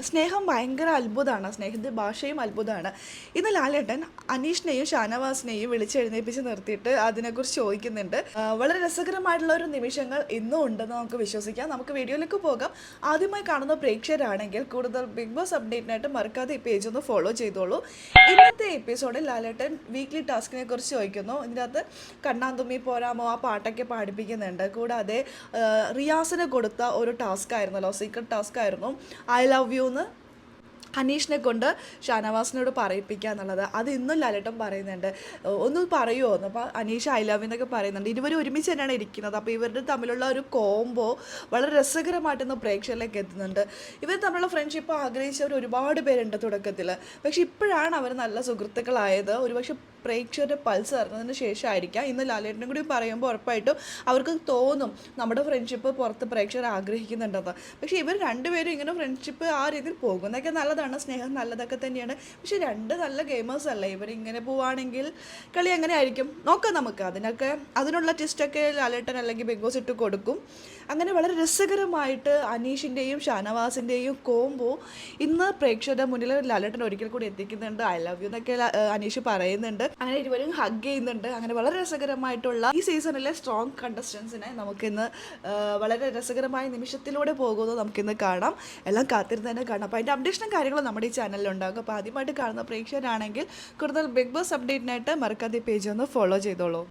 സ്നേഹം ഭയങ്കര അത്ഭുതമാണ്. സ്നേഹത്തിൻ്റെ ഭാഷയും അത്ഭുതമാണ്. ഇന്ന് ലാലേട്ടൻ അനീഷിനെയും ഷാനവാസിനെയും വിളിച്ചെഴുന്നേൽപ്പിച്ച് നിർത്തിയിട്ട് അതിനെക്കുറിച്ച് ചോദിക്കുന്നുണ്ട്. വളരെ രസകരമായിട്ടുള്ള ഒരു നിമിഷങ്ങൾ ഇന്നും ഉണ്ടെന്ന് നമുക്ക് വിശ്വസിക്കാം. നമുക്ക് വീഡിയോയിലേക്ക് പോകാം. ആദ്യമായി കാണുന്ന പ്രേക്ഷകരാണെങ്കിൽ കൂടുതൽ ബിഗ് ബോസ് അപ്ഡേറ്റിനായിട്ട് മറക്കാതെ ഈ പേജ് ഒന്ന് ഫോളോ ചെയ്തോളൂ. ഇന്നത്തെ എപ്പിസോഡിൽ ലാലേട്ടൻ വീക്ക്ലി ടാസ്കിനെ കുറിച്ച് ചോദിക്കുന്നു. ഇതിനകത്ത് കണ്ണാന്തുമ്മി പോരാമോ ആ പാട്ടൊക്കെ പാടിപ്പിക്കുന്നുണ്ട്. കൂടാതെ റിയാസിന് കൊടുത്ത ഒരു ടാസ്ക് ആയിരുന്നല്ലോ, സീക്രട്ട് ടാസ്ക് ആയിരുന്നു ഐ ലവ് യു എന്ന് അനീഷിനെ കൊണ്ട് ഷാനവാസിനോട് പറയിപ്പിക്കുക എന്നുള്ളത്. അത് ഇന്നും ലാലേട്ടൻ പറയുന്നുണ്ട്. ഒന്ന് പറയുമോ എന്ന്. അപ്പോൾ അനീഷ് ഐ ലവ് എന്നൊക്കെ പറയുന്നുണ്ട്. ഇരുവരും ഒരുമിച്ച് തന്നെയാണ് ഇരിക്കുന്നത്. അപ്പോൾ ഇവരുടെ തമ്മിലുള്ള ഒരു കോംബോ വളരെ രസകരമായിട്ടൊന്ന് പ്രേക്ഷകരിലേക്ക് എത്തുന്നുണ്ട്. ഇവർ തമ്മിലുള്ള ഫ്രണ്ട്ഷിപ്പ് ആഗ്രഹിച്ചവർ ഒരുപാട് പേരുണ്ട് തുടക്കത്തിൽ. പക്ഷെ ഇപ്പോഴാണ് അവർ നല്ല സുഹൃത്തുക്കളായത്. ഒരുപക്ഷെ പ്രേക്ഷകരുടെ പൾസ് അറിഞ്ഞതിന് ശേഷമായിരിക്കാം. ഇന്ന് ലാലേട്ടനും കൂടി പറയുമ്പോൾ ഉറപ്പായിട്ടും അവർക്ക് തോന്നും നമ്മുടെ ഫ്രണ്ട്ഷിപ്പ് പുറത്ത് പ്രേക്ഷകർ ആഗ്രഹിക്കുന്നുണ്ടെന്ന്. പക്ഷേ ഇവർ രണ്ടുപേരും ഇങ്ങനെ ഫ്രണ്ട്ഷിപ്പ് ആ രീതിയിൽ പോകുന്നതൊക്കെ നല്ലതാണ്. സ്നേഹം നല്ലതൊക്കെ തന്നെയാണ്. പക്ഷെ രണ്ട് നല്ല ഗെയിമേഴ്സ് അല്ലേ. ഇവരിങ്ങനെ പോവുകയാണെങ്കിൽ കളി എങ്ങനെ ആയിരിക്കും നോക്കാം നമുക്ക്. അതിനുള്ള ടെസ്റ്റൊക്കെ ലാലേട്ടൻ അല്ലെങ്കിൽ ബിഗ് ബോസ് ഇട്ട് കൊടുക്കും. അങ്ങനെ വളരെ രസകരമായിട്ട് അനീഷിൻ്റെയും ഷാനവാസിൻ്റെയും കോംബോ ഇന്ന് പ്രേക്ഷകരുടെ മുന്നിൽ ലാലേട്ടൻ ഒരിക്കൽ കൂടി എത്തിക്കുന്നുണ്ട്. ഐ ലവ് യു എന്നൊക്കെ അനീഷ് പറയുന്നുണ്ട്. അങ്ങനെ ഇരുവരും ഹഗ് ചെയ്യുന്നുണ്ട്. അങ്ങനെ വളരെ രസകരമായിട്ടുള്ള ഈ സീസണിലെ സ്ട്രോങ് കണ്ടസ്റ്റൻസിനെ നമുക്കിന്ന് വളരെ രസകരമായ നിമിഷത്തിലൂടെ പോകുന്നത് നമുക്കിന്ന് കാണാം. എല്ലാം കാത്തിരുന്ന് തന്നെ കാണാം. അപ്പോൾ അതിൻ്റെ അപ്ഡേഷനും കാര്യങ്ങളും നമ്മുടെ ഈ ചാനലിലുണ്ടാകും. അപ്പോൾ ആദ്യമായിട്ട് കാണുന്ന പ്രേക്ഷകരാണെങ്കിൽ കൂടുതൽ ബിഗ് ബോസ് അപ്ഡേറ്റിനായിട്ട് മറക്കാതെ പേജ് ഒന്ന് ഫോളോ ചെയ്തോളൂ.